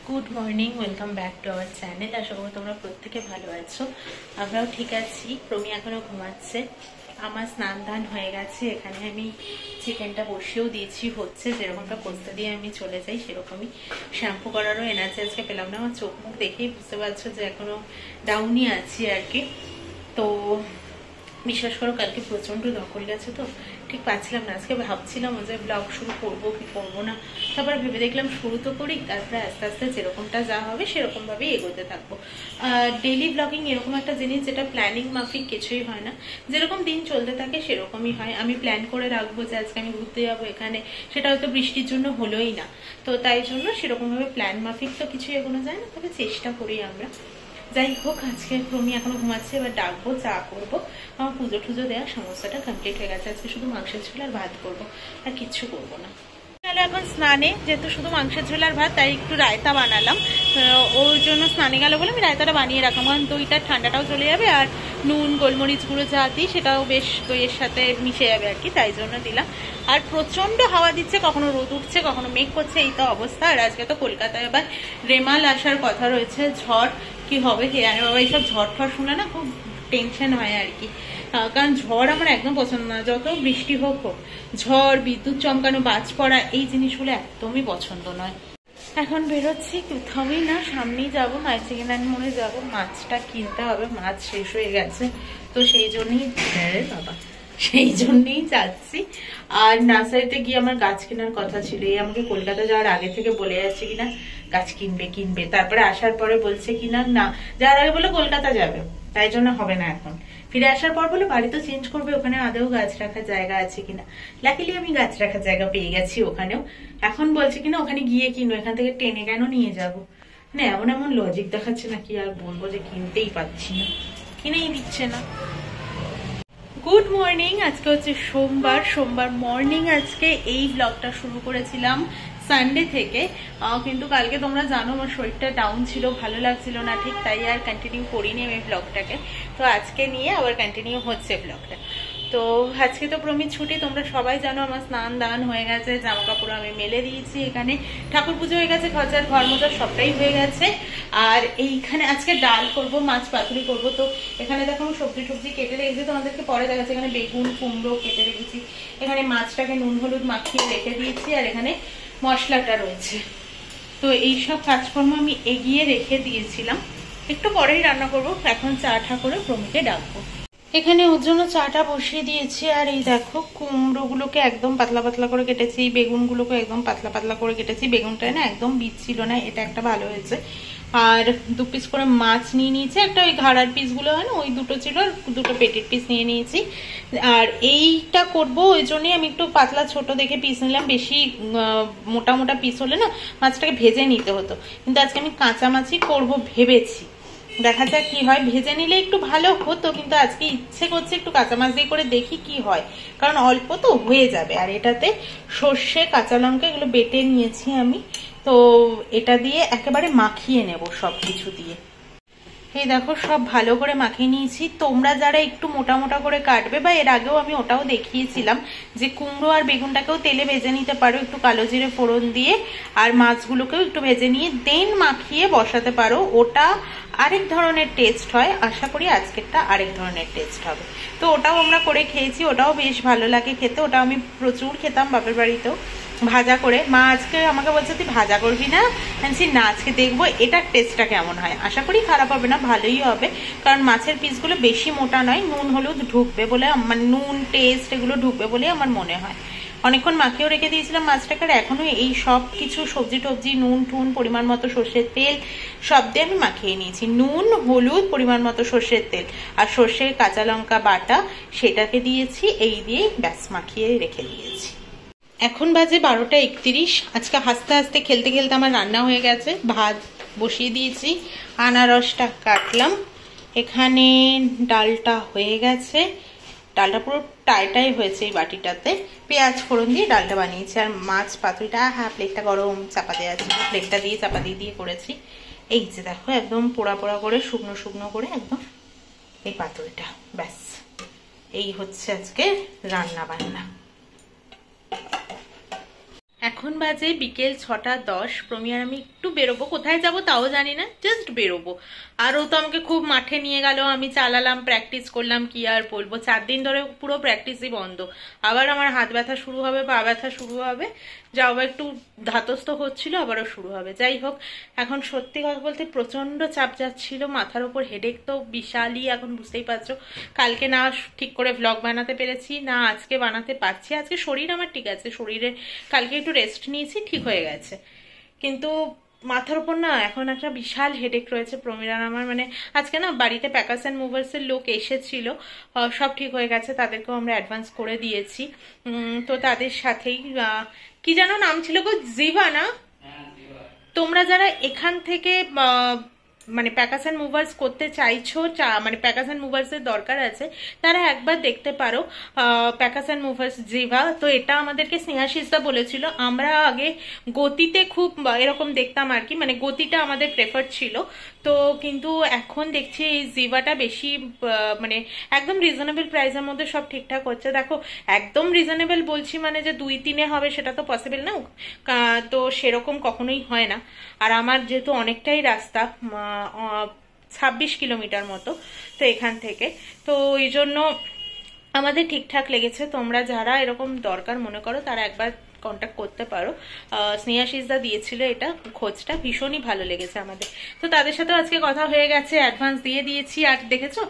Good morning, welcome back to our channel. আশা করি তোমরা প্রত্যেকে ভালো আছো, আমরাও ঠিক আছি। প্রমি এখনো ঘুমাচ্ছে, আমার স্নান দান হয়ে গেছে। এখানে আমি চিকেনটা বসিয়েও দিয়েছি, হচ্ছে যেরকমটা পোস্তা দিয়ে আমি চলে যাই সেরকমই। শ্যাম্পু করারও এনার্জি আজকে পেলাম না, আমার চোখ মুখ দেখেই বুঝতে পারছো যে এখনো ডাউনই আছি আর কি। তো বিশ্বাস করো কালকে প্রচন্ড ধকল গেছে, তো ঠিক পাচ্ছিলাম না। আজকে ভাবছিলাম যে ব্লগ শুরু করবো কি করবো না, তারপর ভেবে দেখলাম শুরু তো করি, তারপরে আস্তে আস্তে যেরকমটা যা হবে সেরকম ভাবেই এগোতে থাকবো। ডেইলি ব্লগিং এরকম একটা জিনিস যেটা প্ল্যানিং মাফিক কিছুই হয় না, যেরকম দিন চলতে থাকে সেরকমই হয়। আমি প্ল্যান করে রাখবো যে আজকে আমি ঘুরতে যাবো এখানে, সেটা হয়তো বৃষ্টির জন্য হলোই না, তো তাই জন্য সেরকম ভাবে প্ল্যান মাফিক তো কিছুই এগোনো যায় না, তবে চেষ্টা করি আমরা। যাই হোক, আজকে প্রমি এখনো ঘুমাচ্ছে, এবার ডাকবো, চা করবো। আমার পুজো টুজো দেওয়ার সমস্যাটা কমপ্লিট হয়ে গেছে। আজকে শুধু মাংসের ঝোল আর ভাত করবো, আর কিচ্ছু করবো না। এখন স্নানে, যেহেতু শুধু মাংসের ঝোল আর ভাত, তাই একটু রায়তা বানালাম। ওর জন্য স্নানে গেল বলে আমি রায়তাটা বানিয়ে রাখলাম, কারণ দইটা ঠান্ডাটাও চলে যাবে, আর নুন গোলমরিচ গুঁড়ো যা দিই সেটাও বেশ দইয়ের সাথে মিশে যাবে আর কি, তাই জন্য দিলাম। আর প্রচন্ড হাওয়া দিচ্ছে, কখনো রোদ উঠছে কখনো মেঘ করছে, এই তো অবস্থা। আর আজকে তো কলকাতায় আবার রেমাল আসার কথা রয়েছে, ঝড় কি হবে কে জানে বাবা। এইসব ঝড় ঠড় শুনে না খুব টেনশন হয় আর কি, কারণ ঝড় আমার একদম পছন্দ না। যত বৃষ্টি হোক হোক, ঝড়, বিদ্যুৎ চমকানো, বাজ পড়া, এই জিনিসগুলো একদমই পছন্দ নয়। এখন বেরোচ্ছি, কোথাওই না, সামনেই যাবো, মায়ের চিকেন মনে যাবো, মাছটা কিনতে হবে, মাছ শেষ হয়ে গেছে, তো সেই জন্যই বাবা সেই জন্যই যাচ্ছি। আর নার্সারিতে গিয়ে আমার গাছ কেনার কথা ছিল, এই আমাকে কলকাতা যাওয়ার আগে থেকে বলে যাচ্ছে কিনা গাছ কিনবে কিনবে, তারপরে আসার পরে বলছে কিনা না, যাওয়ার আগে বলে কলকাতা যাবে, তাই জন্য হবে না। এখন ফিরে আসার পর বলে বাড়ি তো চেঞ্জ করবে, ওখানে আদৌ গাছ রাখার জায়গা আছে কিনা। লাকিলি আমি গাছ রাখার জায়গা পেয়ে গেছি ওখানেও। এখন বলছে কিনা ওখানে গিয়ে কিনবো, এখান থেকে টেনে কেন নিয়ে যাবো। না এমন এমন লজিক দেখাচ্ছে না, কি আর বলবো, যে কিনতেই পাচ্ছি না, কিনেই দিচ্ছে না। গুড মর্নিং, আজকে হচ্ছে সোমবার মর্নিং। আজকে এই ব্লগটা শুরু করেছিলাম সানডে থেকে, কিন্তু কালকে তোমরা জানো আমার শরীরটা ডাউন ছিল, ভালো লাগছিল না ঠিক, তাই আর কন্টিনিউ করিনি আমি ব্লগটাকে। তো আজকে নিয়ে আবার কন্টিনিউ হচ্ছে ব্লগটা। তো আজকে তো প্রমিত ছুটি, তোমরা সবাই জানো। আমার স্নান দান হয়ে গেছে, জামা কাপড় আমি মেলে দিয়েছি, এখানে ঠাকুর পুজো হয়ে গেছে, ঘর মোজা সবটাই হয়ে গেছে। আর এইখানে আজকে ডাল করব, মাছ পাতুরি করব। তো এখানে দেখো আমি সবজি টবজি কেটে রেখেছি, তোমাদেরকে পরে দেখাচ্ছি। এখানে বেগুন কুমড়ো কেটে রেখেছি, এখানে মাছটাকে নুন হলুদ মাখিয়ে রেখে দিয়েছি, আর এখানে মশলাটা রয়েছে। তো এইসব কাজকর্ম আমি এগিয়ে রেখে দিয়েছিলাম, একটু পরেই রান্না করব। এখন চাটা করে প্রমিকে ডাকবো। এখানে ওর জন্য চাটা বসিয়ে দিয়েছি। আর এই দেখো কুমড়োগুলোকে একদম পাতলা পাতলা করে কেটেছি, বেগুনগুলোকে একদম পাতলা পাতলা করে কেটেছি। বেগুনটায় না একদম বীজ ছিল না, এটা একটা ভালো হয়েছে। আর 2 পিস করে মাছ নিয়ে নিয়েছি, একটা ওই ঘাড়ার পিসগুলো হয় না, ওই দুটো ছিল, আর দুটো পেটির পিস নিয়ে নিয়েছি। আর এইটা করব ওই জন্যই আমি একটু পাতলা ছোট দেখে পিস নিলাম, বেশি মোটা মোটা পিস হলে না মাছটাকে ভেজে নিতে হতো, কিন্তু আজকে আমি কাঁচা মাছই করবো ভেবেছি। দেখা যাক কি হয়, ভেজে নিলে একটু ভালো হতো, কিন্তু আজকে ইচ্ছে করছে একটু কাঁচা মাছ দিয়ে করে দেখি কি হয়, কারণ অল্প তো হয়ে যাবে। আর এটাতে সর্ষে কাঁচা লঙ্কা এগুলো বেটে নিয়েছি আমি, তো এটা দিয়ে একেবারে মাখিয়ে নেব সবকিছু দিয়ে। এই দেখো সব ভালো করে মাখিয়ে নিয়েছি। তোমরা যারা একটু মোটা মোটা করে কাটবে, বা এর আগেও আমি ওটাও দেখিয়েছিলাম যে কুমড়ো আর বেগুনটাকেও তেলে ভেজে নিতে পারো একটু কালো জিরে ফোড়ন দিয়ে, আর মাছগুলোকেও একটু ভেজে নিয়ে দেন মাখিয়ে বসাতে পারো, ওটা আরেক ধরনের টেস্ট হয়। আশা করি আজকেরটা আরেক ধরনের টেস্ট হবে। তো ওটাও আমরা করে খেয়েছি, ওটাও বেশ ভালো লাগে খেতে, ওটা আমি প্রচুর খেতাম বাপের বাড়িতেও ভাজা করে। মা আজকে আমাকে বলছে তুই ভাজা করবি না, বলছি না আজকে দেখবো এটার টেস্টটা কেমন হয়। আশা করি খারাপ হবে না, ভালোই হবে, কারণ মাছের পিসগুলো বেশি মোটা নয়, নুন হলুদ ঢুকবে বলে, মানে নুন টেস্ট এগুলো ঢুকবে বলে আমার মনে হয়। অনেকক্ষণ মাখিয়েও রেখে দিয়েছিলাম মাছটাকে, আর এখনো এই সব কিছু সবজি টবজি নুন টুন পরিমাণ মতো সর্ষের তেল সব দিয়ে আমি মাখিয়ে নিয়েছি। নুন হলুদ পরিমাণ মতো সর্ষের তেল আর সর্ষে কাঁচা লঙ্কা বাটা সেটাকে দিয়েছি, এই দিয়েই ব্যাস মাখিয়ে রেখে দিয়েছি। এখন বাজে 12:31। আজকে হাসতে হাসতে খেলতে খেলতে আমার রান্না হয়ে গেছে, ভাত বসিয়ে দিয়েছি, আনারসটা কাটলাম, এখানে ডালটা হয়ে গেছে, ডালটা পুরো টাইটাই হয়েছে এই বাটিটাতে, পেঁয়াজ ফোড়ন দিয়ে ডালটা বানিয়েছি। আর মাছ পাতুরিটা, হ্যাঁ প্লেটটা গরম, চাপা দেওয়া আছে, প্লেটটা দিয়ে চাপা দিয়ে করেছি। এই যে দেখো একদম পোড়া পোড়া করে শুকনো শুকনো করে একদম এই পাতুরিটা, ব্যাস এই হচ্ছে আজকে রান্না বান্না। এখন বাজে বিকেল 6:10। প্রমি আর আমি একটু বেরোবো, কোথায় যাব তাও জানি না, জাস্ট বেরোবো। আর ও তো আমাকে খুব মাঠে নিয়ে গেল, আমি চালালাম, প্র্যাকটিস করলাম, কি আর বলবো। 4 দিন ধরে পুরো প্র্যাকটিসই বন্ধ। আবার আমার হাত ব্যথা শুরু হবে, পা ব্যথা শুরু হবে, যা আবার একটু ধাতস্থ হচ্ছিল, আবারও শুরু হবে। যাই হোক, এখন সত্যি কথা বলতে প্রচন্ড চাপ যাচ্ছিল মাথার উপর। হেডেক তো বিশালই, এখন বুঝতেই পারছো। কালকে না ঠিক করে ভ্লগ বানাতে পেরেছি, না আজকে বানাতে পারছি। আজকে শরীর আমার ঠিক আছে, শরীরে কালকে একটু রেস্ট নিয়েছি, ঠিক হয়ে গেছে। কিন্তু মাথার উপর না এখন একটা বিশাল হেডেক রয়েছে প্রমিরার আমার। মানে আজকে না বাড়িতে প্যাকার্স অ্যান্ড মুভার্সের লোক এসেছিল, সব ঠিক হয়ে গেছে, তাদেরকেও আমরা অ্যাডভান্স করে দিয়েছি। তো তাদের সাথেই কি যেন নাম ছিল গো, জিভা না? তোমরা যারা এখান থেকে মানে প্যাকার্স অ্যান্ড মুভার্স করতে চাইছো, মানে প্যাকার্স অ্যান্ড মুভার্সের দরকার আছে, তারা একবার দেখতে পারো প্যাকার্স অ্যান্ড মুভার্স জিভা। তো এটা আমাদেরকে স্নেহাশিসদা বলেছিল। আমরা আগে গতিতে খুব এরকম দেখতাম আর কি, মানে গতিটা আমাদের প্রেফার ছিল। তো কিন্তু এখন দেখছি এই জিভাটা বেশি, মানে একদম রিজনেবল প্রাইসের মধ্যে সব ঠিকঠাক হচ্ছে। দেখো একদম রিজনেবল বলছি মানে যে 2-3 হবে সেটা তো পসিবল না, তো সেরকম কখনোই হয় না। আর আমার যেহেতু অনেকটাই রাস্তা, 26 কিলোমিটার মতো তো এখান থেকে, তো ওই জন্য আমাদের ঠিকঠাক লেগেছে। তোমরা যারা এরকম দরকার মনে করো তারা একবার কন্ট্যাক্ট করতে পারো। স্নেহাশিসদা দিয়েছিল এটা খোঁজটা, ভীষণই ভালো লেগেছে আমাদের। তো তাদের সাথেও আজকে কথা হয়ে গেছে, অ্যাডভান্স দিয়ে দিয়েছি। আর দেখেছো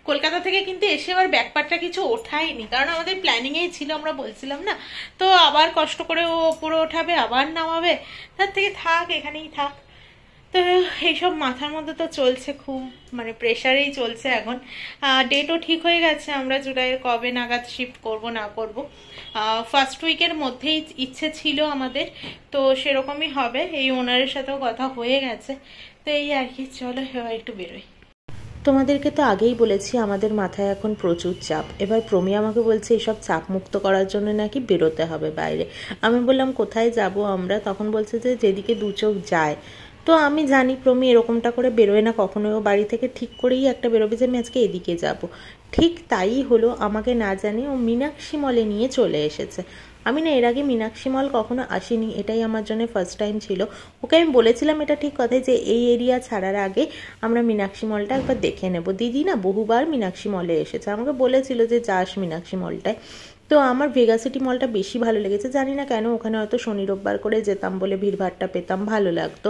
কলকাতা থেকে কিন্তু এসে আবার ব্যাকপার্টটা কিছু ওঠায়নি, কারণ আমাদের প্ল্যানিংয়েই ছিল, আমরা বলছিলাম না। তো আবার কষ্ট করে ও উপরে ওঠাবে, আবার নামাবে, তার থেকে থাক, এখানেই থাক। তো এইসব মাথার মধ্যে তো চলছে, খুব মানে প্রেশারেই চলছে এখন। ডেটও ঠিক হয়ে গেছে, আমরা জুলাইয়ের কবে নাগাদ শিফট করব না করব। ফার্স্ট উইকের মধ্যেই ইচ্ছে ছিল আমাদের, তো সেরকমই হবে। এই ওনারের সাথেও কথা হয়ে গেছে। তো এই আর কি, চলো এবার একটু বেরোই। তোমাদেরকে তো আগেই বলেছি আমাদের মাথায় এখন প্রচুর চাপ। এবার প্রমি আমাকে বলছে এইসব চাপ মুক্ত করার জন্য নাকি বেরোতে হবে বাইরে। আমি বললাম কোথায় যাব আমরা? তখন বলছে যে যেদিকে দু চোখ যায়। তো আমি জানি প্রমি এরকমটা করে বেরোয় না কখনোই, ও বাড়ি থেকে ঠিক করেই একটা বেরোবে যে আমি আজকে এদিকে যাব। ঠিক তাই হলো, আমাকে না জানি ও মীনাক্ষী মলে নিয়ে চলে এসেছে। আমি না এর আগে মীনাক্ষী মল কখনো আসিনি, এটাই আমার জন্য ফার্স্ট টাইম ছিল। ওকে আমি বলেছিলাম এটা ঠিক কথাই যে এই এরিয়া ছাড়ার আগে আমরা মীনাক্ষী মলটা একবার দেখে নেব। দিদি না বহুবার মীনাক্ষী মলে এসেছে, আমাকে বলেছিল যে যাস মীনাক্ষী মলটায়। তো আমার ভেগাসিটি মলটা বেশি ভালো লেগেছে, জানি না কেন। ওখানে হয়তো শনি রোববার করে যেতাম বলে ভিড়ভাড়টা পেতাম, ভালো লাগতো।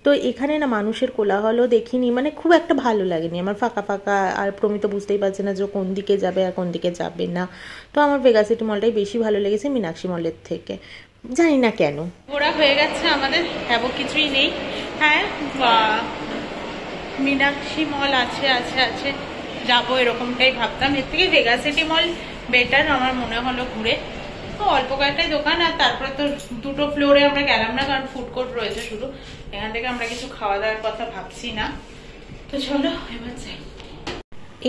তো এখানে না মানুষের কোলাহলও দেখিনি, মানে খুব একটা ভালো লাগেনি আমার, ফাঁকা ফাঁকা। আর প্রমি তো বুঝতেই পারছে না যে কোন দিকে যাবে আর কোন দিকে যাবে না। তো আমার ভেগাসিটি মলটাই বেশি ভালো লেগেছে মীনাক্ষী মলের থেকে, জানি না কেন। ওরা হয়ে গেছে আমাদের, হ্যাবো কিছুই নেই। হ্যাঁ মীনাক্ষী মল আছে আছে আছে, যাবো এরকমটাই ভাবতাম। এর থেকে ভেগাসিটি মল বেটার আমার মনে হলো ঘুরে। তো অল্প কয়েকটাই দোকান, আর তারপরে তো 2টো ফ্লোরে আমরা গেলাম না, কারণ ফুড কোর্ট রয়েছে শুধু। এখান থেকে আমরা কিছু খাওয়া দাওয়ার কথা ভাবছি না। তো চলো এবার যাই।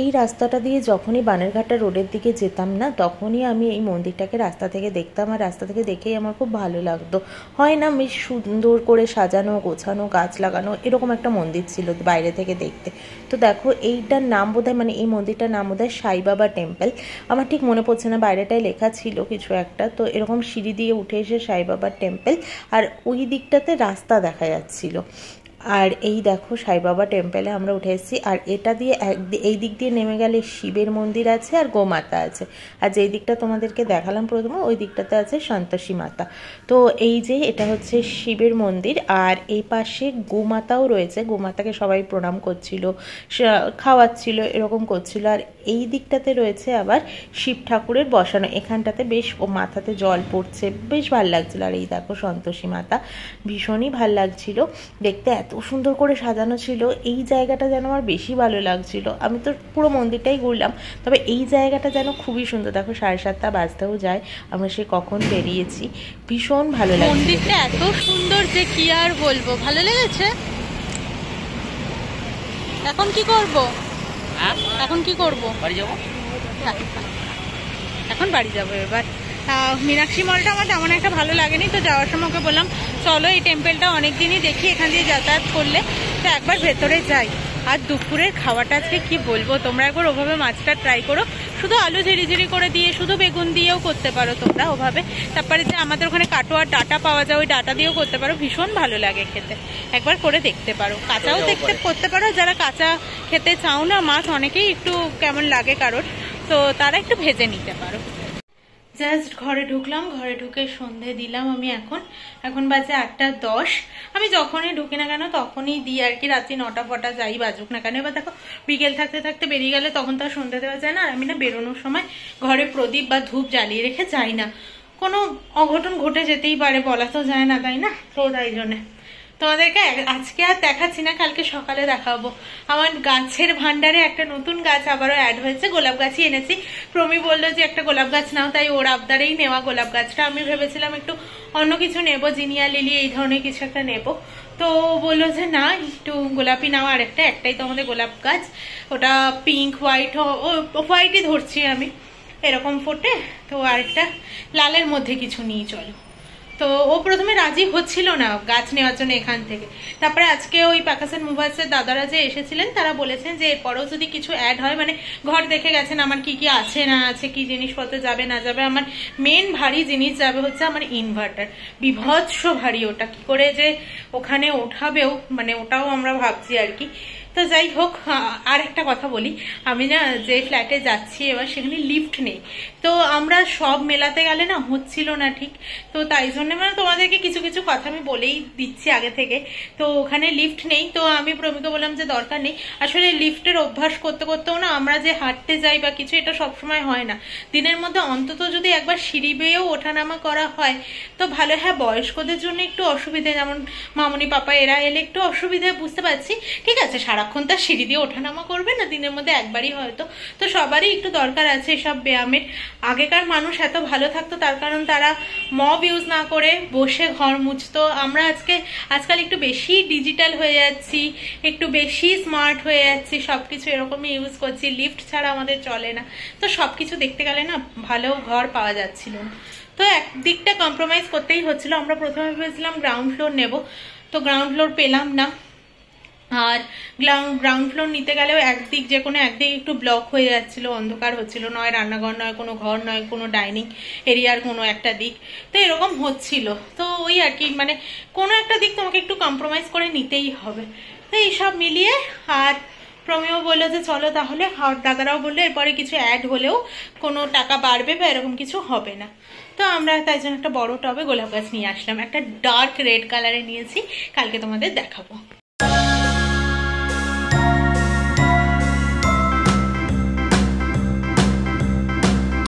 এই রাস্তাটা দিয়ে যখনই বানেরঘাটা রোডের দিকে যেতাম না, তখনই আমি এই মন্দিরটাকে রাস্তা থেকে দেখতাম। আর রাস্তা থেকে দেখেই আমার খুব ভালো লাগতো। হয় না বেশ সুন্দর করে সাজানো গোছানো, গাছ লাগানো, এরকম একটা মন্দির ছিল বাইরে থেকে দেখতে। তো দেখো এইটার নাম বোধহয়, মানে এই মন্দিরটার নাম বোধহয় সাই বাবা টেম্পল। আমার ঠিক মনে পড়ছে না, বাইরেটায় লেখা ছিল কিছু একটা। তো এরকম সিঁড়ি দিয়ে উঠে এসে সাই বাবার টেম্পল, আর ওই দিকটাতে রাস্তা দেখা যাচ্ছিল। আর এই দেখো সাই বাবা টেম্পলে আমরা উঠে এসেছি। আর এটা দিয়ে এই দিক দিয়ে নেমে গেলে শিবের মন্দির আছে আর গোমাতা আছে। আর যেই দিকটা তোমাদেরকে দেখালাম প্রথমে, ওই দিকটাতে আছে সন্তোষী মাতা। তো এই যে এটা হচ্ছে শিবের মন্দির, আর এই পাশে গোমাতাও রয়েছে। গোমাতাকে সবাই প্রণাম করছিল, খাওয়াচ্ছিল, এরকম করছিল। আর এই দিকটাতে রয়েছে আবার শিব ঠাকুরের বসানো, এখানটাতে বেশ ও মাথাতে জল পড়ছে, বেশ ভালো লাগছিল। আর এই দেখো সন্তোষী মাতা, ভীষণই ভাল লাগছিল দেখতে, এত সুন্দর করে সাজানো ছিল। এই জায়গাটা যেন আমার বেশি ভালো লাগছিল। আমি তো পুরো মন্দিরটাই ঘুরলাম, তবে এই জায়গাটা যেন খুবই সুন্দর। দেখো 7:30 বাজতেও যায়, আমরা সে কখন বেরিয়েছি, ভীষণ ভালো লাগে। মন্দিরটা এত সুন্দর যে কি আর বলবো, ভালো লেগেছে। এখন কি করব? এখন কি করব? বাড়ি যাবো। এখন বাড়ি যাবো এবার। মীনাক্ষী মলটা আমার তেমন একটা ভালো লাগেনি, তো যাওয়ার সময় ওকে বললাম চলো এই টেম্পলটা অনেকদিনই দেখি, এখান দিয়ে যাতায়াত করলে, তো একবার ভেতরে যাই। আর দুপুরের খাওয়াটা আজকে কি বলবো, তোমরা একবার ওভাবে মাছটা ট্রাই করো, শুধু আলু ঝিরিঝিরি করে দিয়ে শুধু বেগুন দিয়েও করতে পারো তোমরা ওভাবে। তারপরে যে আমাদের ওখানে কাটোয়ার ডাটা পাওয়া যায়, ওই ডাটা দিয়েও করতে পারো, ভীষণ ভালো লাগে খেতে, একবার করে দেখতে পারো। কাঁচাও করতে পারো, যারা কাঁচা খেতে চাও না মাছ, অনেকেই একটু কেমন লাগে কারোর, তো তারা একটু ভেজে নিতে পারো। জাস্ট ঘরে ঢুকলাম, ঘরে ঢুকে সন্ধে দিলাম আমি। এখন বাজে 8:10। আমি যখনই ঢুকি না কেন তখনই দিই আর কি, রাত্রি 9টা ফটা যাই বাজুক না কেন। এবার দেখো বিকেল থাকতে থাকতে বেরিয়ে গেলে তখন তো আর সন্ধে দেওয়া যায় না। আর আমি না বেরোনোর সময় ঘরে প্রদীপ বা ধূপ জ্বালিয়ে রেখে যাই না, কোনো অঘটন ঘটে যেতেই পারে, বলা তো যায় না, তাই না? তো তাই জন্যে তোমাদেরকে আজকে আর দেখাচ্ছি না, কালকে সকালে দেখাবো। আমার গাছের ভান্ডারে একটা নতুন গাছ আবারও অ্যাড হয়েছে, গোলাপ গাছই এনেছি। প্রমি বললো যে একটা গোলাপ গাছ নাও, তাই ওর আবদারেই নেওয়া গোলাপ গাছটা। আমি ভেবেছিলাম একটু অন্য কিছু নেবো, জিনিয়া লিলি এই ধরনের কিছু একটা নেবো, তো বললো যে না একটু গোলাপি নাও। আর একটাই তো আমাদের গোলাপ গাছ, ওটা পিঙ্ক হোয়াইটই ধরছি আমি, এরকম ফোটে। তো আরেকটা লালের মধ্যে কিছু নিয়ে চলো। তো ও প্রথমে রাজি হচ্ছিল না গাছ নেওয়ার জন্য এখান থেকে। তারপরে আজকে ওই পাকাসের মোবাইলসের দাদারা যে এসেছিলেন তারা বলেছেন যে এরপরেও যদি কিছু অ্যাড হয়, মানে ঘর দেখে গেছেন আমার কি কি আছে না আছে, কি জিনিসপত্র যাবে না যাবে। আমার মেন ভারী জিনিস যাবে হচ্ছে আমার ইনভার্টার, বিভৎস ভারী। ওটা কি করে যে ওখানে ওঠাবেও, মানে ওটাও আমরা ভাবছি আর কি। তো যাই হোক, আর একটা কথা বলি, আমি না যে ফ্ল্যাটে যাচ্ছি এবার সেখানে লিফট নেই। তো আমরা সব মেলাতে গেলে না হচ্ছিল না ঠিক, তো তাই জন্য মানে তোমাদেরকে কিছু কিছু কথা আমি বলেই দিচ্ছি আগে থেকে। তো ওখানে লিফট নেই, তো আমি প্রমিকে বললাম যে দরকার নেই। আসলে লিফটের অভ্যাস করতে করতেও না আমরা যে হাঁটতে যাই বা কিছু, এটা সবসময় হয় না। দিনের মধ্যে অন্তত যদি একবার সিঁড়ি বেয়েও ওঠানামা করা হয় তো ভালো। হ্যাঁ, বয়স্কদের জন্য একটু অসুবিধে, যেমন মামনি পাপা এরা এলে একটু অসুবিধে বুঝতে পারছি, ঠিক আছে। সারাক্ষণ তার সিঁড়ি দিয়ে ওঠানামা করবে না, দিনের মধ্যে একবারই হয়তো। তো সবারই একটু দরকার আছে এসব ব্যায়ামের। আগেকার মানুষ এত ভালো থাকতো তার কারণ তারা মব ইউজ না করে বসে ঘর মুছতো। আমরা আজকাল একটু বেশি ডিজিটাল হয়ে যাচ্ছি, একটু বেশি স্মার্ট হয়ে যাচ্ছি, সবকিছু এরকমই ইউজ করছি, লিফট ছাড়া আমাদের চলে না। তো সবকিছু দেখতে গেলে না ভালো ঘর পাওয়া যাচ্ছিল না, তো একদিকটা কম্প্রোমাইজ করতেই হচ্ছিল। আমরা প্রথমে ভেবেছিলাম গ্রাউন্ড ফ্লোর নেব, তো গ্রাউন্ড ফ্লোর পেলাম না। আর গ্রাউন্ড ফ্লোর নিতে গেলেও যে কোনো একদিক একটু ব্লক হয়ে যাচ্ছিল, অন্ধকার হচ্ছিল, নয় রান্নাঘর, নয় কোনো ঘর, নয় কোনো ডাইনিং এরিয়ার কোনো একটা দিক, তো এরকম হচ্ছিল। তো ওই আর কি, মানে কোনো একটা দিক তোমাকে একটু কম্প্রোমাইজ করে নিতেই হবে। তো এইসব মিলিয়ে আর প্রমিও বললো যে চলো তাহলে, আর দাদারাও বললো এরপরে কিছু অ্যাড হলেও কোনো টাকা বাড়বে বা এরকম কিছু হবে না। তো আমরা তাই জন্য একটা বড় টবে গোলাপ গাছ নিয়ে আসলাম, একটা ডার্ক রেড কালারে নিয়েছি, কালকে তোমাদের দেখাবো।